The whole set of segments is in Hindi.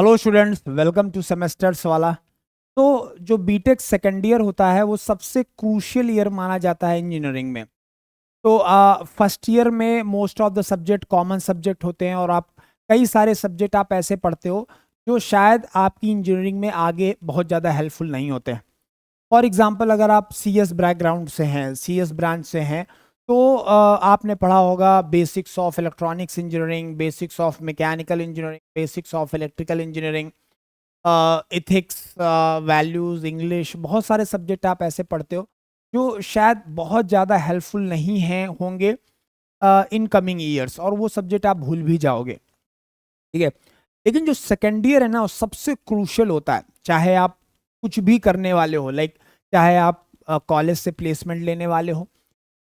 Hello students, welcome to semesters वाला। तो जो बीटेक सेकेंड ईयर होता है वो सबसे क्रूशियल ईयर माना जाता है इंजीनियरिंग में। तो फर्स्ट ईयर में most of the subject common subject होते हैं और आप कई सारे सब्जेक्ट आप ऐसे पढ़ते हो जो शायद आपकी इंजीनियरिंग में आगे बहुत ज़्यादा हेल्पफुल नहीं होते हैं। फॉर एग्जांपल, अगर आप सीएस बैकग्राउंड से हैं, सीएस ब्रांच से हैं, तो आपने पढ़ा होगा basics of electronics engineering, basics of mechanical engineering, basics of electrical engineering, ethics, values, English, बहुत सारे सब्जेक्ट आप ऐसे पढ़ते हो जो शायद बहुत ज़्यादा हेल्पफुल नहीं हैं होंगे इन कमिंग ईयर्स, और वो सब्जेक्ट आप भूल भी जाओगे। ठीक है, लेकिन जो सेकेंड ईयर है ना वो सबसे क्रूशियल होता है। चाहे आप कुछ भी करने वाले हो, लाइक चाहे आप कॉलेज से प्लेसमेंट लेने वाले हो,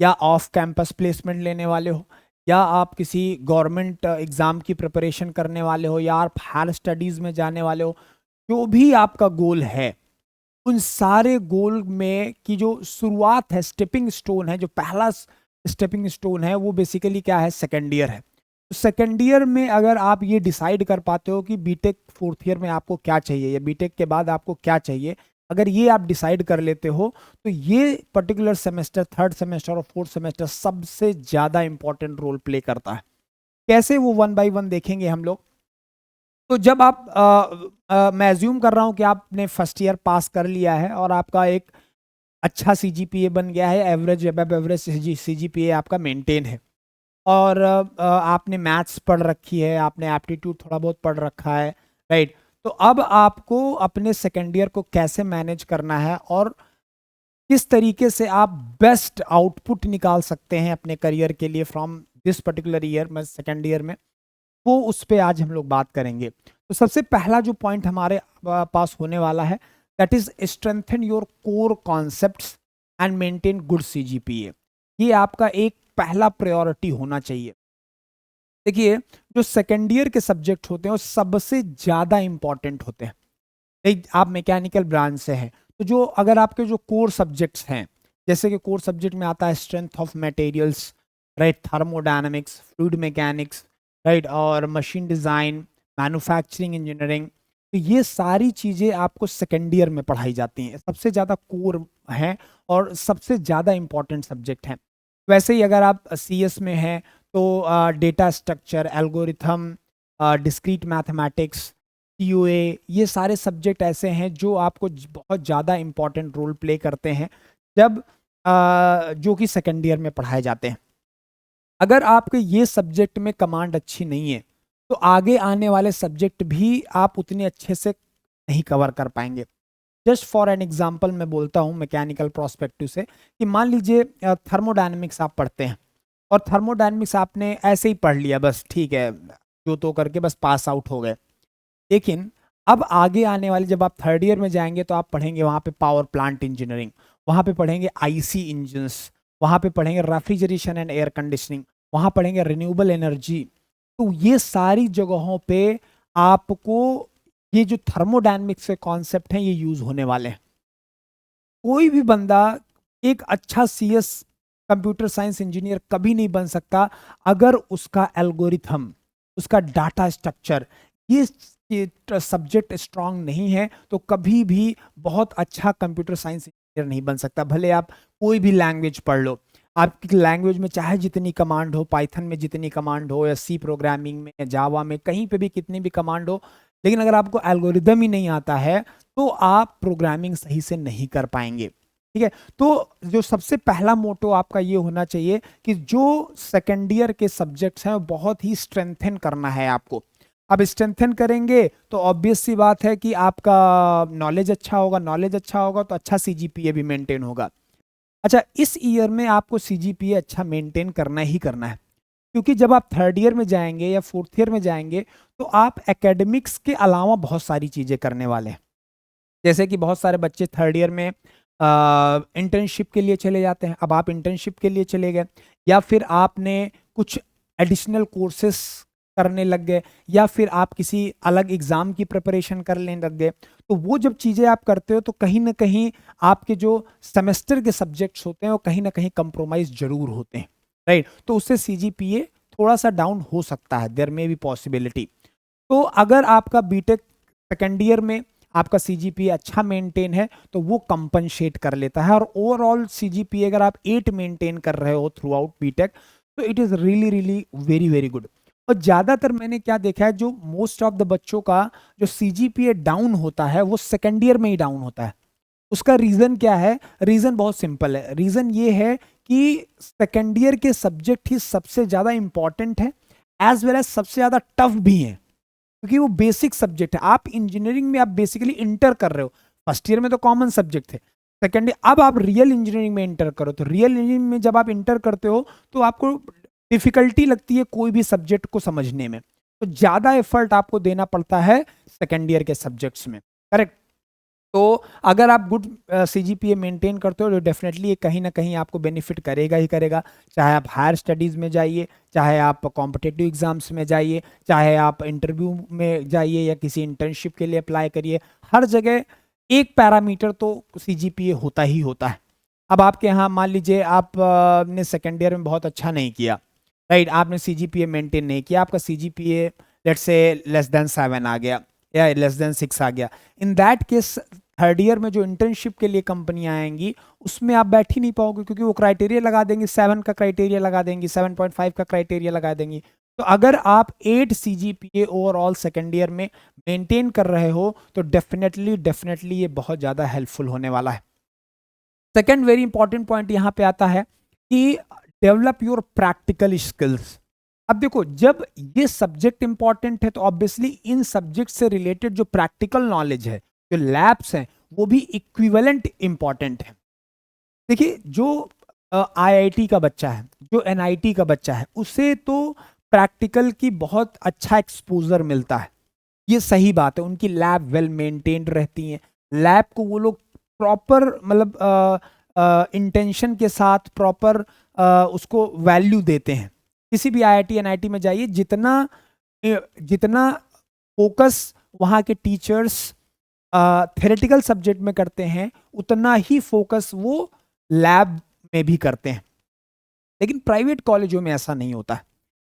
या ऑफ कैंपस प्लेसमेंट लेने वाले हो, या आप किसी गवर्नमेंट एग्ज़ाम की प्रिपरेशन करने वाले हो, या आप हायर स्टडीज़ में जाने वाले हो, जो भी आपका गोल है, उन सारे गोल में की जो शुरुआत है, स्टेपिंग स्टोन है, जो पहला स्टेपिंग स्टोन है, वो बेसिकली क्या है, सेकेंड ईयर है। तो सेकेंड ईयर में अगर आप ये डिसाइड कर पाते हो कि बीटेक फोर्थ ईयर में आपको क्या चाहिए या बीटेक के बाद आपको क्या चाहिए, अगर ये आप डिसाइड कर लेते हो, तो ये पर्टिकुलर सेमेस्टर, थर्ड सेमेस्टर और फोर्थ सेमेस्टर सबसे ज़्यादा इंपॉर्टेंट रोल प्ले करता है। कैसे, वो वन बाय वन देखेंगे हम लोग। तो जब आप मैं एज्यूम कर रहा हूं कि आपने फर्स्ट ईयर पास कर लिया है और आपका एक अच्छा सीजीपीए बन गया है, एवरेज अबव एवरेज सीजीपीए आपका मेंटेन है, और आपने मैथ्स पढ़ रखी है, आपने एप्टीट्यूड थोड़ा बहुत पढ़ रखा है, राइट। तो अब आपको अपने सेकेंड ईयर को कैसे मैनेज करना है और किस तरीके से आप बेस्ट आउटपुट निकाल सकते हैं अपने करियर के लिए फ्रॉम दिस पर्टिकुलर ईयर में, सेकेंड ईयर में, वो उस पे आज हम लोग बात करेंगे। तो सबसे पहला जो पॉइंट हमारे पास होने वाला है, that is strengthen your core concepts and maintain good CGPA. ये आपका एक पहला प्रायोरिटी होना चाहिए। देखिए, जो सेकेंड ईयर के सब्जेक्ट होते हैं वो सबसे ज्यादा इंपॉर्टेंट होते हैं। आप मैकेनिकल ब्रांच से हैं, तो जो अगर आपके जो कोर सब्जेक्ट्स हैं, जैसे कि कोर सब्जेक्ट में आता है strength of materials, right, thermodynamics, fluid mechanics, right, और मशीन डिज़ाइन, मैन्युफैक्चरिंग इंजीनियरिंग, तो ये सारी चीज़ें आपको सेकेंड ईयर में पढ़ाई जाती हैं, सबसे ज़्यादा कोर हैं और सबसे ज़्यादा इंपॉर्टेंट सब्जेक्ट हैं। वैसे ही अगर आप सीएस में हैं तो data structure, algorithm, discrete mathematics, TOA, ये सारे सब्जेक्ट ऐसे हैं जो आपको बहुत ज़्यादा इंपॉर्टेंट रोल प्ले करते हैं जब जो कि सेकेंड ईयर में पढ़ाए जाते हैं। अगर आपके ये सब्जेक्ट में कमांड अच्छी नहीं है तो आगे आने वाले सब्जेक्ट भी आप उतने अच्छे से नहीं कवर कर पाएंगे। जस्ट फॉर एन एग्जांपल मैं बोलता हूँ मैकेनिकल प्रोस्पेक्टिव से, कि मान लीजिए थर्मोडायनेमिक्स आप पढ़ते हैं और थर्मोडायनेमिक्स आपने ऐसे ही पढ़ लिया, बस ठीक है, जो तो करके बस पास आउट हो गए। लेकिन अब आगे आने वाले जब आप थर्ड ईयर में जाएंगे तो आप पढ़ेंगे वहाँ पे पावर प्लांट इंजीनियरिंग, वहाँ पे पढ़ेंगे आईसी इंजन्स, वहाँ पे पढ़ेंगे रेफ्रिजरेशन एंड एयर कंडीशनिंग, वहाँ पढ़ेंगे रिन्यूएबल एनर्जी। तो ये सारी जगहों पे आपको ये जो थर्मोडायनेमिक्स के कॉन्सेप्ट हैं ये यूज होने वाले हैं। कोई भी बंदा एक अच्छा सीएस कंप्यूटर साइंस इंजीनियर कभी नहीं बन सकता अगर उसका एल्गोरिथम, उसका डाटा स्ट्रक्चर, ये सब्जेक्ट स्ट्रांग नहीं है तो कभी भी बहुत अच्छा कंप्यूटर साइंस इंजीनियर नहीं बन सकता। भले आप कोई भी लैंग्वेज पढ़ लो, आपकी लैंग्वेज में चाहे जितनी कमांड हो, पाइथन में जितनी कमांड हो, या सी प्रोग्रामिंग में, या जावा में, कहीं पे भी कितनी भी कमांड हो, लेकिन अगर आपको एल्गोरिदम ही नहीं आता है तो आप प्रोग्रामिंग सही से नहीं कर पाएंगे। ठीक है, तो जो सबसे पहला मोटो आपका ये होना चाहिए कि जो सेकेंड ईयर के सब्जेक्ट्स हैं बहुत ही स्ट्रेंथन करना है आपको। अब स्ट्रेंथन करेंगे तो ऑब्वियस सी बात है कि आपका नॉलेज अच्छा होगा, नॉलेज अच्छा होगा तो अच्छा सीजीपीए भी मेंटेन होगा। अच्छा, इस ईयर में आपको सीजीपीए अच्छा मेंटेन करना ही करना है, क्योंकि जब आप थर्ड ईयर में जाएंगे या फोर्थ ईयर में जाएंगे तो आप एकेडमिक्स के अलावा बहुत सारी चीज़ें करने वाले हैं। जैसे कि बहुत सारे बच्चे थर्ड ईयर में इंटर्नशिप के लिए चले जाते हैं। अब आप इंटर्नशिप के लिए चले गए, या फिर आपने कुछ एडिशनल कोर्सेस करने लग गए, या फिर आप किसी अलग एग्ज़ाम की प्रिपरेशन करने लग गए। तो वो जब चीज़ें आप करते हो तो कहीं ना कहीं आपके जो सेमेस्टर के सब्जेक्ट्स होते हैं वो कहीं ना कहीं कंप्रोमाइज जरूर होते हैं, राइट। तो उससे सीजीपीए थोड़ा सा डाउन हो सकता है, देयर मे बी पॉसिबिलिटी। तो अगर आपका बीटेक सेकेंड ईयर में आपका सीजीपीए अच्छा मेंटेन है तो वो कंपनसेट कर लेता है, और ओवरऑल सीजीपीए अगर आप 8 मेंटेन कर रहे हो थ्रू आउट बीटेक तो it is really really very very good. और ज्यादातर मैंने क्या देखा है, जो मोस्ट ऑफ द बच्चों का जो सीजीपीए डाउन होता है वो सेकेंड ईयर में ही डाउन होता है। उसका रीजन क्या है? रीजन बहुत सिंपल है। रीजन ये है कि सेकेंड ईयर के सब्जेक्ट ही सबसे ज्यादा इंपॉर्टेंट है, एज वेल एज सबसे ज्यादा टफ भी है, क्योंकि वो बेसिक सब्जेक्ट है। आप इंजीनियरिंग में आप बेसिकली इंटर कर रहे हो, फर्स्ट ईयर में तो कॉमन सब्जेक्ट थे, सेकेंड ईयर अब आप रियल इंजीनियरिंग में इंटर करो, तो रियल इंजीनियरिंग में जब आप इंटर करते हो तो आपको डिफिकल्टी लगती है कोई भी सब्जेक्ट को समझने में, तो ज्यादा एफर्ट आपको देना पड़ता है सेकेंड ईयर के सब्जेक्ट्स में, करेक्ट। तो अगर आप गुड सीजीपीए मेंटेन करते हो तो डेफिनेटली ये कहीं ना कहीं आपको बेनिफिट करेगा ही करेगा, चाहे आप हायर स्टडीज़ में जाइए, चाहे आप कॉम्पिटिटिव एग्जाम्स में जाइए, चाहे आप इंटरव्यू में जाइए या किसी इंटर्नशिप के लिए अप्लाई करिए, हर जगह एक पैरामीटर तो सीजीपीए होता ही होता है। अब आपके यहाँ मान लीजिए आप ने सेकेंड ईयर में बहुत अच्छा नहीं किया, राइट, आपने सीजीपीए मेंटेन नहीं किया, आपका CGPA let's say less than 7 आ गया या लेस देन 6 आ गया, in that case third year में जो इंटर्नशिप के लिए कंपनियां आएंगी उसमें आप बैठ ही नहीं पाओगे, क्योंकि वो क्राइटेरिया लगा देंगी, 7 का क्राइटेरिया लगा देंगी, 7.5 का क्राइटेरिया लगा देंगी। तो अगर आप 8 सीजीपीए ओवरऑल सेकेंड ईयर में मेंटेन कर रहे हो तो डेफिनेटली डेफिनेटली ये बहुत ज़्यादा हेल्पफुल होने वाला है। सेकेंड वेरी इंपॉर्टेंट पॉइंट यहाँ पे आता है कि डेवलप योर प्रैक्टिकल स्किल्स। अब देखो, जब ये सब्जेक्ट इंपॉर्टेंट है तो ऑब्वियसली इन सब्जेक्ट से रिलेटेड जो प्रैक्टिकल नॉलेज है, जो लैब्स हैं, वो भी इक्विवेलेंट इंपॉर्टेंट है। देखिए, जो आईआईटी का बच्चा है, जो एनआईटी का बच्चा है, उसे तो प्रैक्टिकल की बहुत अच्छा एक्सपोजर मिलता है, ये सही बात है, उनकी लैब वेल मेंटेन्ड रहती हैं, लैब को वो लोग प्रॉपर मतलब इंटेंशन के साथ प्रॉपर उसको वैल्यू देते हैं। किसी भी आईआईटी एनआईटी में जाइए, जितना जितना फोकस वहाँ के टीचर्स थेरेटिकल सब्जेक्ट में करते हैं उतना ही फोकस वो लैब में भी करते हैं। लेकिन प्राइवेट कॉलेजों में ऐसा नहीं होता है।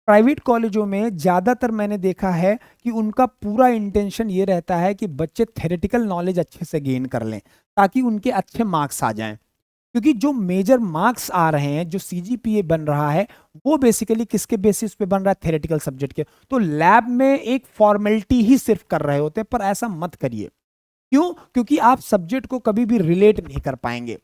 प्राइवेट कॉलेजों में ज़्यादातर मैंने देखा है कि उनका पूरा इंटेंशन ये रहता है कि बच्चे थेरेटिकल नॉलेज अच्छे से गेन कर लें ताकि उनके अच्छे मार्क्स आ जाएं, क्योंकि जो मेजर मार्क्स आ रहे हैं, जो सीजीपीए बन रहा है, वो बेसिकली किसके बेसिस पे बन रहा है? थेरेटिकल सब्जेक्ट के। तो लैब में एक फॉर्मेलिटी ही सिर्फ कर रहे होते हैं, पर ऐसा मत करिए। क्यों? क्योंकि आप सब्जेक्ट को कभी भी रिलेट नहीं कर पाएंगे।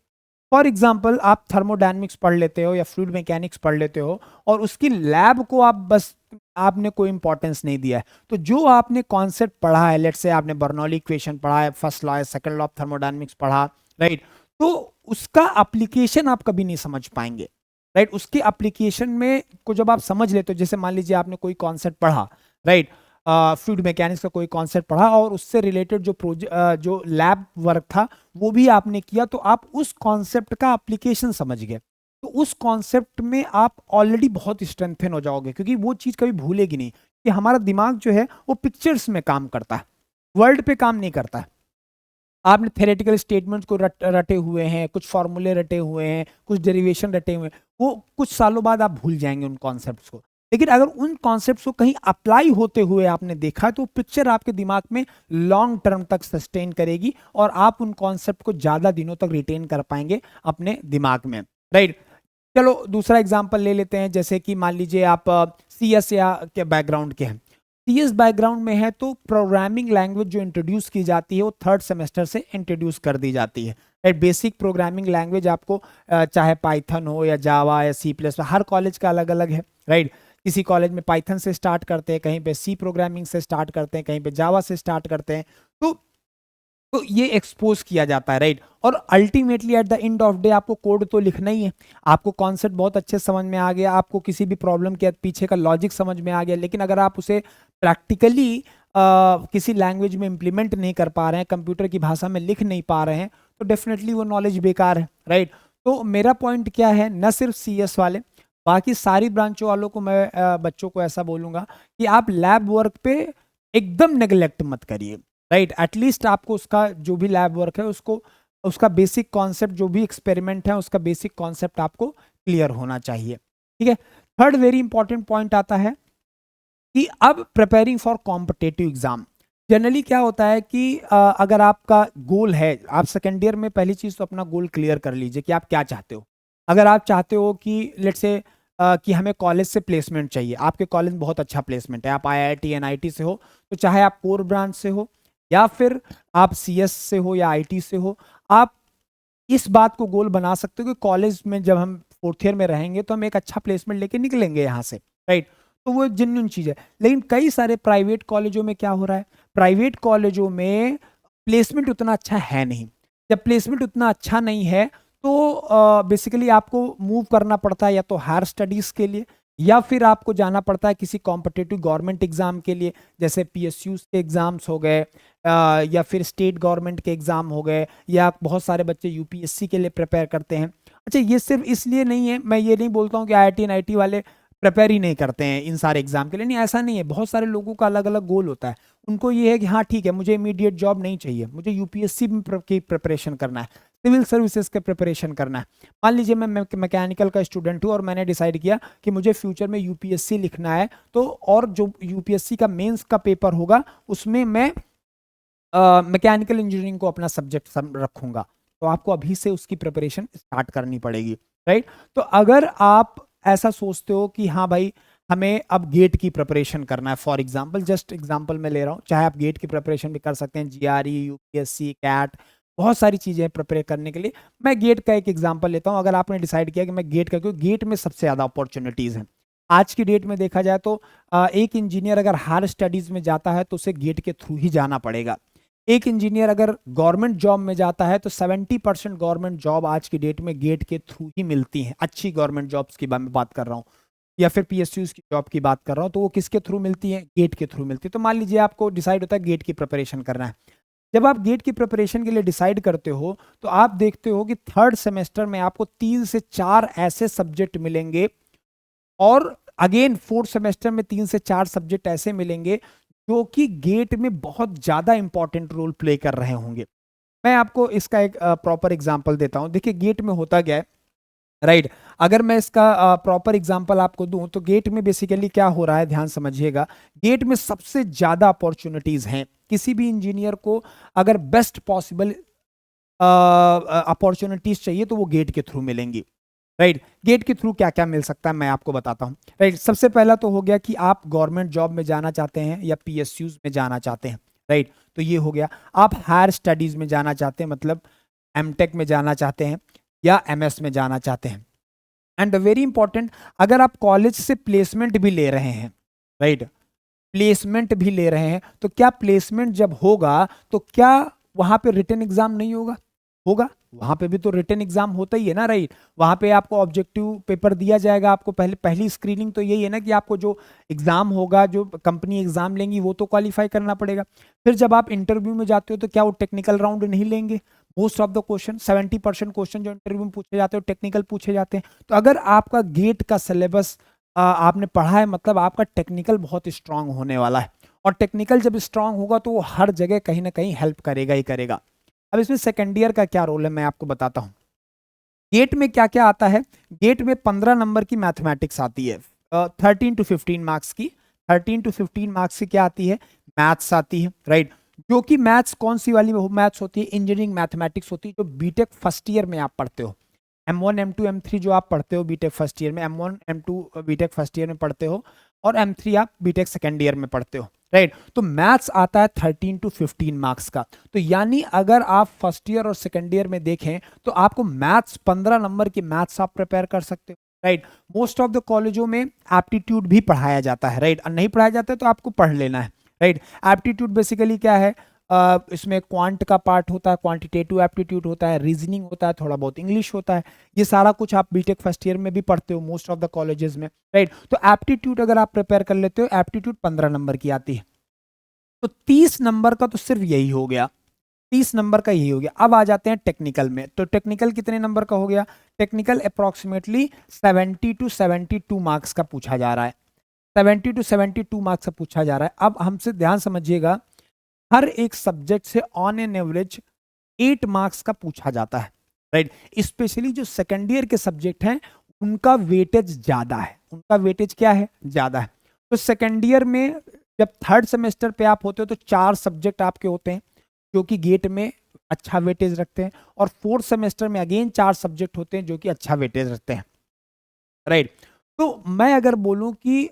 फॉर एग्जाम्पल, आप थर्मोडायनेमिक्स पढ़ लेते हो या फ्लूइड मैकेनिक्स पढ़ लेते हो और उसकी लैब को आप बस आपने कोई इंपॉर्टेंस नहीं दिया है, तो जो आपने कॉन्सेप्ट पढ़ा है, लेट्स से आपने बर्नौली इक्वेशन पढ़ा है, फर्स्ट लॉ है, सेकंड लॉ ऑफ थर्मोडायनेमिक्स पढ़ा, राइट, तो उसका एप्लीकेशन आप कभी नहीं समझ पाएंगे, राइट। उसके एप्लीकेशन में को जब आप समझ लेते हो, जैसे मान लीजिए आपने कोई कॉन्सेप्ट पढ़ा, राइट, फ्लूइड मैकेनिक्स का कोई कॉन्सेप्ट पढ़ा और उससे रिलेटेड जो लैब वर्क था वो भी आपने किया, तो आप उस कॉन्सेप्ट का एप्लीकेशन समझ गए, तो उस कॉन्सेप्ट में आप ऑलरेडी बहुत स्ट्रेंथन हो जाओगे, क्योंकि वो चीज़ कभी भूलेगी नहीं कि हमारा दिमाग जो है वो पिक्चर्स में काम करता है, वर्ड पे काम नहीं करता है। आपने थेरेटिकल स्टेटमेंट्स को रटे हुए हैं, कुछ फॉर्मूले रटे हुए हैं, कुछ डेरिवेशन रटे हुए हैं, वो कुछ सालों बाद आप भूल जाएंगे उन कॉन्सेप्ट्स को। लेकिन अगर उन कॉन्सेप्ट्स को कहीं अप्लाई होते हुए आपने देखा तो पिक्चर आपके दिमाग में लॉन्ग टर्म तक सस्टेन करेगी और आप उन कॉन्सेप्ट को ज्यादा दिनों तक रिटेन कर पाएंगे अपने दिमाग में, राइट। चलो दूसरा एग्जांपल ले लेते हैं, जैसे कि मान लीजिए आप सीएस या के बैकग्राउंड के हैं, सीएस बैकग्राउंड में है तो प्रोग्रामिंग लैंग्वेज जो इंट्रोड्यूस की जाती है वो थर्ड सेमेस्टर से इंट्रोड्यूस कर दी जाती है, राइट। बेसिक प्रोग्रामिंग लैंग्वेज आपको चाहे पाइथन हो या जावा या सी प्लस, हर कॉलेज का अलग अलग है, राइट। किसी कॉलेज में पाइथन से स्टार्ट करते हैं, कहीं पे सी प्रोग्रामिंग से स्टार्ट करते हैं, कहीं पे जावा से स्टार्ट करते हैं, तो ये एक्सपोज किया जाता है, राइट। और ultimately at the end of day आपको कोड तो लिखना ही है, आपको कॉन्सेप्ट बहुत अच्छे समझ में आ गया, आपको किसी भी प्रॉब्लम के पीछे का लॉजिक समझ में आ गया, लेकिन अगर आप उसे प्रैक्टिकली किसी लैंग्वेज में इंप्लीमेंट नहीं कर पा रहे हैं, कंप्यूटर की भाषा में लिख नहीं पा रहे हैं, तो डेफिनेटली वो नॉलेज बेकार है, राइट। तो मेरा पॉइंट क्या है, न सिर्फ सीएस वाले, बाकी सारी ब्रांचों वालों को मैं बच्चों को ऐसा बोलूंगा कि आप लैब वर्क पे एकदम नेग्लेक्ट मत करिए, राइट। एटलीस्ट आपको उसका जो भी लैब वर्क है उसको उसका बेसिक कॉन्सेप्ट, जो भी एक्सपेरिमेंट है उसका बेसिक कॉन्सेप्ट आपको क्लियर होना चाहिए, ठीक है। थर्ड वेरी इंपॉर्टेंट पॉइंट आता है कि अब preparing for competitive exam, generally क्या होता है कि अगर आपका गोल है, आप सेकेंड ईयर में पहली चीज तो अपना गोल क्लियर कर लीजिए कि आप क्या चाहते हो। अगर आप चाहते हो कि लेट्स से कि हमें कॉलेज से प्लेसमेंट चाहिए, आपके कॉलेज में बहुत अच्छा प्लेसमेंट है, आप आईआईटी एनआईटी से हो, तो चाहे आप कोर ब्रांच से हो या फिर आप सीएस से हो या आईटी से हो, आप इस बात को गोल बना सकते हो कि कॉलेज में जब हम फोर्थ ईयर में रहेंगे तो हम एक अच्छा प्लेसमेंट लेके निकलेंगे यहाँ से, राइट। तो वो जेन्युइन चीज है। लेकिन कई सारे प्राइवेट कॉलेजों में क्या हो रहा है, प्राइवेट कॉलेजों में प्लेसमेंट उतना अच्छा है नहीं। जब प्लेसमेंट उतना अच्छा नहीं है तो बेसिकली आपको मूव करना पड़ता है या तो हायर स्टडीज के लिए, या फिर आपको जाना पड़ता है किसी कॉम्पिटिटिव गवर्नमेंट एग्जाम के लिए, जैसे पीएसयू के एग्जाम्स हो गए, या फिर स्टेट गवर्नमेंट के एग्जाम हो गए, या बहुत सारे बच्चे यूपीएससी के लिए प्रिपेयर करते हैं। अच्छा, ये सिर्फ इसलिए नहीं है, मैं ये नहीं बोलता हूँ कि आईआईटी एनआईटी वाले प्रिपेयर ही नहीं करते हैं इन सारे एग्जाम के लिए, नहीं ऐसा नहीं है। बहुत सारे लोगों का अलग अलग गोल होता है। उनको ये है कि हाँ ठीक है, मुझे इमीडिएट जॉब नहीं चाहिए, मुझे यूपीएससी की प्रिपरेशन करना है, सिविल सर्विसेज के प्रिपरेशन करना है। मान लीजिए मैं मैकेनिकल का स्टूडेंट हूँ और मैंने डिसाइड किया कि मुझे फ्यूचर में यूपीएससी लिखना है, तो और जो यूपीएससी का मेंस का पेपर होगा उसमें मैं मैकेनिकल इंजीनियरिंग को अपना सब्जेक्ट रखूंगा, तो आपको अभी से उसकी प्रिपरेशन स्टार्ट करनी पड़ेगी, राइट। तो अगर आप ऐसा सोचते हो कि हाँ भाई हमें अब गेट की प्रिपरेशन करना है, फॉर एग्जांपल, जस्ट एग्जांपल मैं ले रहा हूँ, चाहे आप गेट की प्रिपरेशन भी कर सकते हैं, जीआरई, यूपीएससी, कैट, बहुत सारी चीजें प्रिपेयर करने के लिए। मैं गेट का एक एग्जांपल लेता हूँ। अगर आपने डिसाइड किया कि मैं गेट का, क्योंकि गेट में सबसे ज्यादा अपॉर्चुनिटीज हैं आज की डेट में देखा जाए तो, एक इंजीनियर अगर हायर स्टडीज में जाता है तो उसे गेट के थ्रू ही जाना पड़ेगा। एक इंजीनियर अगर गवर्नमेंट जॉब में जाता है तो 70% गवर्नमेंट जॉब आज की डेट में गेट के थ्रू ही मिलती हैं। अच्छी गवर्नमेंट जॉब्स की बात कर रहा हूँ, या फिर पीएसयूज की जॉब की बात कर रहा हूँ, तो वो किसके थ्रू मिलती है, गेट के थ्रू मिलती है। तो मान लीजिए आपको डिसाइड होता है गेट की प्रिपरेशन करना है। जब आप गेट की प्रिपरेशन के लिए डिसाइड करते हो तो आप देखते हो कि थर्ड सेमेस्टर में आपको 3 से 4 ऐसे सब्जेक्ट मिलेंगे, और अगेन फोर्थ सेमेस्टर में 3 से 4 सब्जेक्ट ऐसे मिलेंगे जो कि गेट में बहुत ज्यादा इंपॉर्टेंट रोल प्ले कर रहे होंगे। मैं आपको इसका एक प्रॉपर एग्जांपल देता हूं। देखिए गेट में होता क्या है, राइट। अगर मैं इसका प्रॉपर एग्जांपल आपको दूं तो गेट में बेसिकली क्या हो रहा है, ध्यान समझिएगा। गेट में सबसे ज्यादा अपॉर्चुनिटीज हैं। किसी भी इंजीनियर को अगर बेस्ट पॉसिबल अपॉर्चुनिटीज चाहिए तो वो गेट के थ्रू मिलेंगी, राइट। गेट के थ्रू क्या क्या मिल सकता है मैं आपको बताता हूं, राइट। सबसे पहला तो हो गया कि आप गवर्नमेंट जॉब में जाना चाहते हैं या पीएसयूज में जाना चाहते हैं, राइट। तो ये हो गया। आप हायर स्टडीज में जाना चाहते हैं, मतलब एमटेक में जाना चाहते हैं या एमएस में जाना चाहते हैं। एंड वेरी इंपॉर्टेंट, अगर आप कॉलेज से प्लेसमेंट भी ले रहे हैं, राइट, प्लेसमेंट भी ले रहे हैं, तो क्या प्लेसमेंट जब होगा तो क्या वहां पे रिटन एग्जाम नहीं होगा? होगा। वहां पे भी तो रिटन एग्जाम होता ही है ना, राइट। वहां पे आपको ऑब्जेक्टिव पेपर दिया जाएगा। आपको पहली स्क्रीनिंग तो यही है ना कि आपको जो एग्जाम होगा, जो कंपनी एग्जाम लेंगी, वो तो क्वालिफाई करना पड़ेगा। फिर जब आप इंटरव्यू में जाते हो तो क्या वो टेक्निकल राउंड नहीं लेंगे? Most of the question, 70% question जो इंटरव्यू में पूछे जाते हैं टेक्निकल पूछे जाते हैं। तो अगर आपका गेट का सिलेबस आपने पढ़ा है, मतलब आपका टेक्निकल बहुत स्ट्रांग होने वाला है। और टेक्निकल जब स्ट्रांग होगा तो वो हर जगह कहीं ना कहीं हेल्प करेगा ही करेगा। अब इसमें सेकेंड ईयर का क्या रोल है मैं आपको बताता हूं। गेट में क्या क्या आता है, गेट में 15 नंबर की मैथमेटिक्स आती है, 13 to 15 मार्क्स की। 13 to 15 मार्क्स की क्या आती है, मैथ्स आती है, राइट। जो कि मैथ्स कौन सी वाली मैथ्स होती है, इंजीनियरिंग मैथमेटिक्स होती है, जो बीटेक फर्स्ट ईयर में आप पढ़ते हो। M1 M2 M3 जो आप पढ़ते हो बीटेक फर्स्ट ईयर में, M1 M2 BTech first year में पढ़ते हो, और M3 आप बीटेक सेकेंड ईयर में पढ़ते हो, राइट। तो मैथ्स आता है 13 to 15 मार्क्स का। तो यानी अगर आप फर्स्ट ईयर और सेकेंड ईयर में देखें तो आपको मैथ्स 15 नंबर की मैथ्स आप प्रिपेयर कर सकते हो, राइट। मोस्ट ऑफ द कॉलेजों में एप्टीट्यूड भी पढ़ाया जाता है, राइट। नहीं पढ़ाया जाता है तो आपको पढ़ लेना है, राइट। एप्टीट्यूड बेसिकली क्या है, इसमें क्वांट का पार्ट होता है, क्वांटिटेटिव एप्टीट्यूड होता है, रीजनिंग होता है, थोड़ा बहुत इंग्लिश होता है। ये सारा कुछ आप बीटेक फर्स्ट ईयर में भी पढ़ते हो मोस्ट ऑफ द कॉलेजेस में, राइट। तो एप्टीट्यूड अगर आप प्रिपेयर कर लेते हो, एप्टीट्यूड 15 नंबर की आती है। तो 30 नंबर का तो सिर्फ यही हो गया, 30 नंबर का यही हो गया। अब आ जाते हैं टेक्निकल में। तो टेक्निकल कितने नंबर का हो गया, टेक्निकल अप्रोक्सीमेटली 70 to 72 मार्क्स का पूछा जा रहा है, 70 to 72 मार्क्स का पूछा जा रहा है। अब हमसे ध्यान समझिएगा, हर एक सब्जेक्ट से ऑन एन एवरेज 8 मार्क्स का पूछा जाता है, राइट। स्पेशली जो सेकेंड ईयर के सब्जेक्ट हैं उनका वेटेज ज्यादा है, उनका वेटेज क्या है, ज्यादा है। तो सेकेंड ईयर में जब थर्ड सेमेस्टर पे आप होते हो तो 4 सब्जेक्ट आपके होते हैं जो कि गेट में अच्छा वेटेज रखते हैं, और फोर्थ सेमेस्टर में अगेन 4 सब्जेक्ट होते हैं जो कि अच्छा वेटेज रखते हैं, राइट। तो मैं अगर बोलूं कि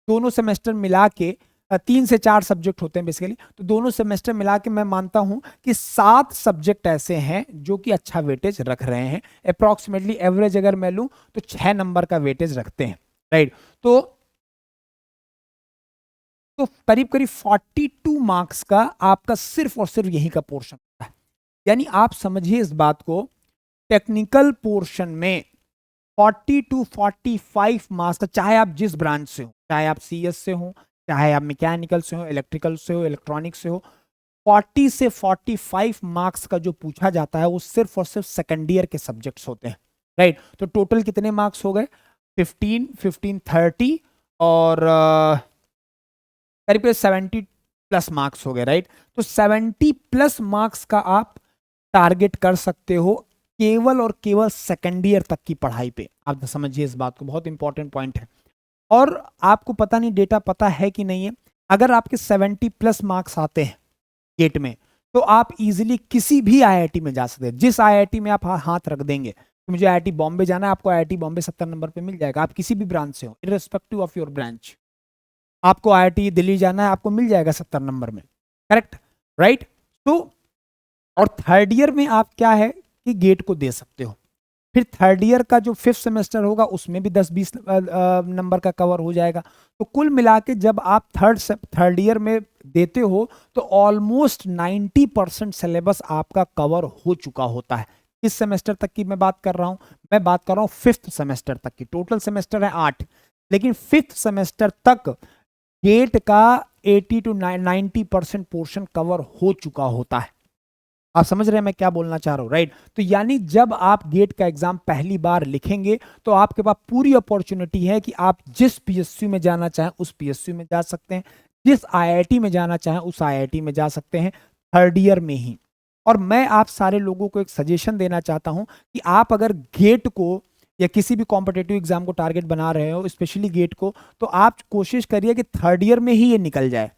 दोनों सेमेस्टर मिला के 3 से 4 सब्जेक्ट होते हैं बेसिकली, तो दोनों सेमेस्टर मिला के मैं मानता हूं कि 7 सब्जेक्ट ऐसे हैं जो कि अच्छा वेटेज रख रहे हैं। अप्रॉक्सीमेटली एवरेज अगर मैं लूं तो 6 नंबर का वेटेज रखते हैं, राइट। तो करीब करीब 42 मार्क्स का आपका सिर्फ और सिर्फ यही का पोर्शन होता है। यानी आप समझिए इस बात को, टेक्निकल पोर्शन में 40 टू 45 मार्क्स का, चाहे आप जिस ब्रांच से हो, चाहे आप सीएस से हो, चाहे आप मैकेनिकल से हो, इलेक्ट्रिकल से हो, इलेक्ट्रॉनिक्स से हो, 40 से 45 मार्क्स का जो पूछा जाता है वो सिर्फ और सिर्फ सेकेंड ईयर के सब्जेक्ट्स होते हैं, राइट। तो टोटल कितने मार्क्स हो गए? 15 30 और करीब 70 प्लस मार्क्स हो गए, राइट। तो 70 प्लस मार्क्स का आप टारगेट कर सकते हो केवल और केवल सेकेंड ईयर तक की पढ़ाई पे। आप समझिए इस बात को, बहुत इंपॉर्टेंट पॉइंट है। और आपको पता नहीं, डेटा पता है कि नहीं है, अगर आपके 70 प्लस मार्क्स आते हैं गेट में तो आप इजीली किसी भी आईआईटी में जा सकते हैं। जिस आईआईटी में आप हाथ रख देंगे, तो मुझे आईआईटी बॉम्बे जाना है, आपको आईआईटी बॉम्बे 70 नंबर पे मिल जाएगा। आप किसी भी ब्रांच से हो, इररिस्पेक्टिव ऑफ योर ब्रांच। आपको आईआईटी दिल्ली जाना है, आपको मिल जाएगा 70 नंबर में, करेक्ट, राइट। तो और थर्ड ईयर में आप क्या है कि गेट को दे सकते हो। फिर थर्ड ईयर का जो 5th सेमेस्टर होगा उसमें भी 10-20 नंबर का कवर हो जाएगा। तो कुल मिला के जब आप थर्ड ईयर में देते हो तो ऑलमोस्ट 90% सिलेबस आपका कवर हो चुका होता है। किस सेमेस्टर तक की मैं बात कर रहा हूं? मैं बात कर रहा हूं 5th सेमेस्टर तक की। टोटल सेमेस्टर है 8, लेकिन 5th सेमेस्टर तक गेट का 80 टू 90% पोर्शन कवर हो चुका होता है। आप समझ रहे हैं मैं क्या बोलना चाह रहा हूं, राइट। तो यानी जब आप गेट का एग्जाम पहली बार लिखेंगे तो आपके पास पूरी अपॉर्चुनिटी है कि आप जिस पीएसयू में जाना चाहें उस पीएसयू में जा सकते हैं, जिस आईआईटी में जाना चाहें उस आईआईटी में जा सकते हैं थर्ड ईयर में ही। और मैं आप सारे लोगों को एक सजेशन देना चाहता हूं कि आप अगर गेट को या किसी भी कॉम्पिटेटिव एग्जाम को टारगेट बना रहे हो, स्पेशली गेट को, तो आप कोशिश करिए कि थर्ड ईयर में ही ये निकल जाए।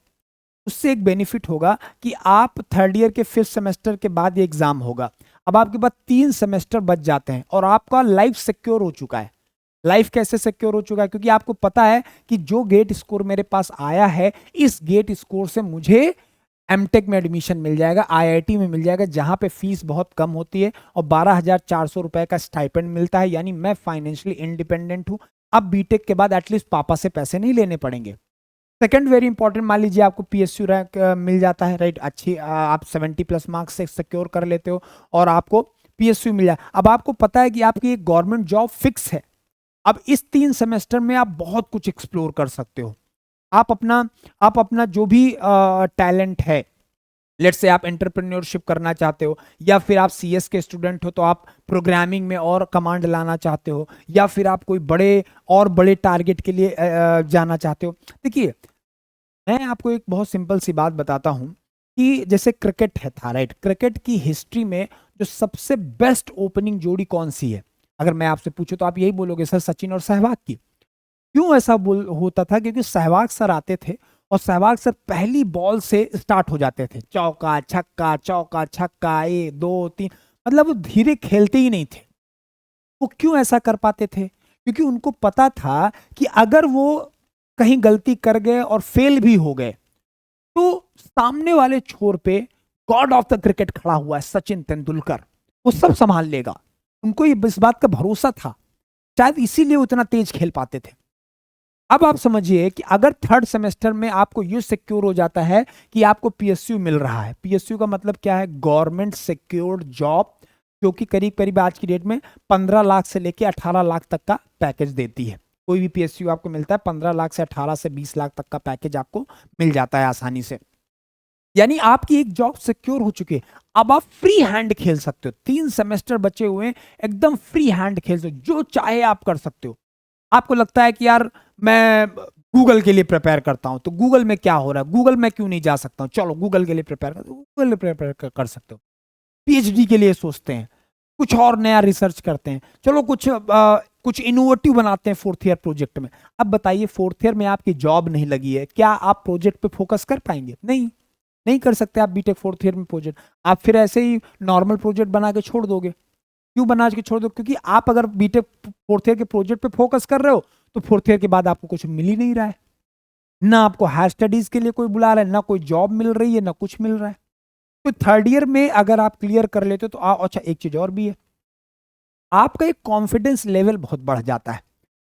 उससे एक बेनिफिट होगा कि आप थर्ड ईयर के 5th सेमेस्टर के बाद ये एग्जाम होगा, अब आपके पास 3 सेमेस्टर बच जाते हैं और आपका लाइफ सिक्योर हो चुका है। लाइफ कैसे सिक्योर हो चुका है? क्योंकि आपको पता है कि जो गेट स्कोर मेरे पास आया है, इस गेट स्कोर से मुझे एमटेक में एडमिशन मिल जाएगा, आईआईटी में मिल जाएगा, जहां पे फीस बहुत कम होती है और 12,400 रुपए का स्टाइपेंड मिलता है। यानी मैं फाइनेंशियली इंडिपेंडेंट हूं। अब बीटेक के बाद एटलीस्ट पापा से पैसे नहीं लेने पड़ेंगे। सेकंड वेरी इंपॉर्टेंट, मान लीजिए आपको पीएसयू रैंक मिल जाता है, राइट, अच्छी आप 70 प्लस मार्क्स से सिक्योर कर लेते हो और आपको पीएसयू मिल जाए। अब आपको पता है कि आपकी एक गवर्नमेंट जॉब फिक्स है। अब इस 3 सेमेस्टर में आप बहुत कुछ एक्सप्लोर कर सकते हो। आप अपना जो भी टैलेंट है, लेट्स से आप एंटरप्रेन्योरशिप करना चाहते हो, या फिर आप सीएस के स्टूडेंट हो तो आप प्रोग्रामिंग में और कमांड लाना चाहते हो, या फिर आप कोई बड़े टारगेट के लिए जाना चाहते हो। देखिए, मैं आपको एक बहुत सिंपल सी बात बताता हूं कि जैसे क्रिकेट है था, राइट, क्रिकेट की हिस्ट्री में जो सबसे बेस्ट ओपनिंग जोड़ी कौन सी है? अगर मैं आपसे पूछूं तो आप यही बोलोगे सर सचिन और सहवाग की। क्यों ऐसा होता था? क्योंकि सहवाग सर आते थे और सहवाग सर पहली बॉल से स्टार्ट हो जाते थे, चौका छक्का चौका छक्का 1 2 3, मतलब वो धीरे खेलते ही नहीं थे। वो क्यों ऐसा कर पाते थे? क्योंकि उनको पता था कि अगर वो कहीं गलती कर गए और फेल भी हो गए तो सामने वाले छोर पे गॉड ऑफ द क्रिकेट खड़ा हुआ है, सचिन तेंदुलकर, वो सब संभाल लेगा। उनको ये इस बात का भरोसा था, शायद इसीलिए उतना तेज खेल पाते थे। अब आप समझिए कि अगर थर्ड सेमेस्टर में आपको ये सिक्योर हो जाता है कि आपको पीएसयू मिल रहा है, पीएसयू का मतलब क्या है? गवर्नमेंट सिक्योर्ड जॉब, जो कि करीब करीब आज की डेट में 15 लाख से लेके 18 लाख तक का पैकेज देती है। कोई भी पीएसयू आपको मिलता है 15 लाख से 18 से 20 लाख तक का पैकेज आपको मिल जाता है आसानी से। यानी आपकी एक जॉब सिक्योर हो चुकी है। अब आप फ्री हैंड खेल सकते हो, 3 सेमेस्टर बचे हुए हैं, एकदम फ्री हैंड खेल सकते हो, जो चाहे आप कर सकते हो। आपको लगता है कि यार मैं गूगल के लिए प्रिपेयर करता हूं, तो गूगल में क्या हो रहा है, गूगल में क्यों नहीं जा सकता हूं, चलो गूगल के लिए प्रिपेयर कर, गूगल प्रिपेयर कर सकते हो। पीएचडी के लिए सोचते हैं, कुछ और नया रिसर्च करते हैं, चलो कुछ कुछ इनोवेटिव बनाते हैं फोर्थ ईयर प्रोजेक्ट में। अब बताइए फोर्थ ईयर में आपकी जॉब नहीं लगी है, क्या आप प्रोजेक्ट पे फोकस कर पाएंगे? नहीं, नहीं कर सकते आप बीटेक फोर्थ ईयर में प्रोजेक्ट। आप फिर ऐसे ही नॉर्मल प्रोजेक्ट बना के छोड़ दोगे। क्यों बना के छोड़ दो? क्योंकि आप अगर बीटेक फोर्थ ईयर के प्रोजेक्ट पे फोकस कर रहे हो तो फोर्थ ईयर के बाद आपको कुछ मिल ही नहीं रहा है, ना आपको हायर स्टडीज के लिए कोई बुला रहा है, ना कोई जॉब मिल रही है, ना कुछ मिल रहा है। तो थर्ड ईयर में अगर आप क्लियर कर लेते हो तो अच्छा एक चीज और भी है, आपका एक कॉन्फिडेंस लेवल बहुत बढ़ जाता है।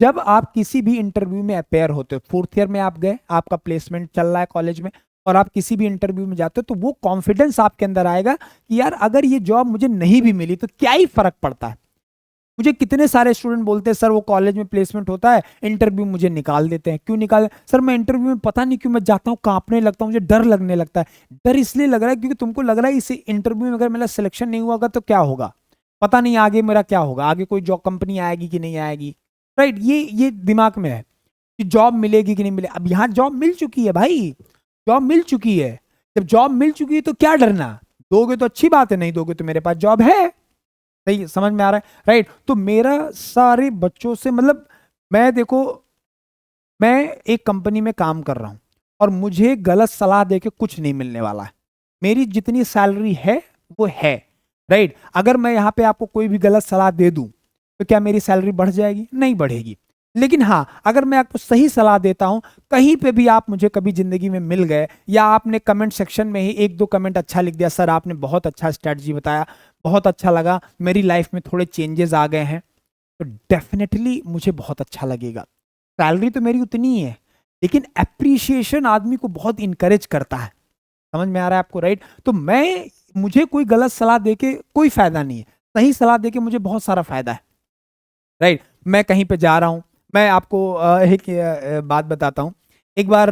जब आप किसी भी इंटरव्यू में अपेयर होते हो, फोर्थ ईयर में आप गए, आपका प्लेसमेंट चल रहा है कॉलेज में, और आप किसी भी इंटरव्यू में जाते हो तो वो कॉन्फिडेंस आपके अंदर आएगा कि यार अगर ये जॉब मुझे नहीं भी मिली तो क्या ही फर्क पड़ता है। मुझे कितने सारे स्टूडेंट बोलते हैं सर वो कॉलेज में प्लेसमेंट होता है, इंटरव्यू मुझे निकाल देते हैं। क्यों निकाल? सर मैं इंटरव्यू में पता नहीं क्यों मैं जाता हूँ कांपने लगता हूँ, मुझे डर लगने लगता है। डर इसलिए लग रहा है क्योंकि तुमको लग रहा है इस इंटरव्यू में अगर मेरा सिलेक्शन नहीं हुआ तो क्या होगा, पता नहीं आगे मेरा क्या होगा, आगे कोई जॉब कंपनी आएगी कि नहीं आएगी। राइट, ये दिमाग में है कि जॉब मिलेगी कि नहीं मिलेगी। अब यहाँ जॉब मिल चुकी है भाई, जॉब मिल चुकी है। जब जॉब मिल चुकी है तो क्या डरना, दोगे तो अच्छी बात है, नहीं दोगे तो मेरे पास जॉब है। सही समझ में आ रहा है? राइट। तो मेरा सारे बच्चों से मतलब, मैं देखो मैं एक कंपनी में काम कर रहा हूं और मुझे गलत सलाह देके कुछ नहीं मिलने वाला है। मेरी जितनी सैलरी है वो है। राइट, अगर मैं यहाँ पे आपको कोई भी गलत सलाह दे दूं तो क्या मेरी सैलरी बढ़ जाएगी? नहीं बढ़ेगी। लेकिन हाँ, अगर मैं आपको सही सलाह देता हूं, कहीं पे भी आप मुझे कभी जिंदगी में मिल गए या आपने कमेंट सेक्शन में ही एक दो कमेंट अच्छा लिख दिया, सर आपने बहुत अच्छा स्ट्रेटजी बताया, बहुत अच्छा लगा, मेरी लाइफ में थोड़े चेंजेस आ गए हैं, तो डेफिनेटली मुझे बहुत अच्छा लगेगा। सैलरी तो मेरी उतनी ही है, लेकिन एप्रिसिएशन आदमी को बहुत इंकरेज करता है। समझ में आ रहा है आपको? राइट। तो मुझे कोई गलत सलाह देके कोई फायदा नहीं है, सही सलाह देके मुझे बहुत सारा फायदा है। राइट। मैं कहीं पे जा रहा हूं, मैं आपको एक बात बताता हूं। एक बार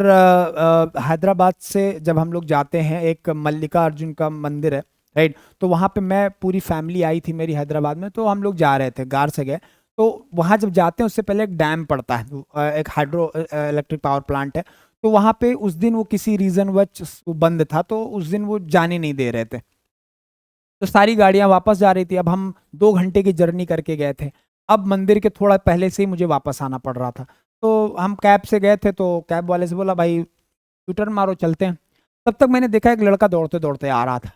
हैदराबाद से जब हम लोग जाते हैं, एक मल्लिका अर्जुन का मंदिर है, राइट, तो वहां पे मैं पूरी फैमिली आई थी मेरी हैदराबाद में, तो हम लोग जा रहे थे, कार से गए। तो वहां जब जाते हैं उससे पहले एक डैम पड़ता है, एक हाइड्रो इलेक्ट्रिक पावर प्लांट है। तो वहां पे उस दिन वो किसी रीजन वच बंद था, तो उस दिन वो जाने नहीं दे रहे थे, तो सारी गाड़ियां वापस जा रही थी। अब हम 2 घंटे की जर्नी करके गए थे, अब मंदिर के थोड़ा पहले से ही मुझे वापस आना पड़ रहा था। तो हम कैब से गए थे, तो कैब वाले से बोला भाई यू टर्न मारो चलते हैं। तब तक मैंने देखा एक लड़का दौड़ते दौड़ते आ रहा था,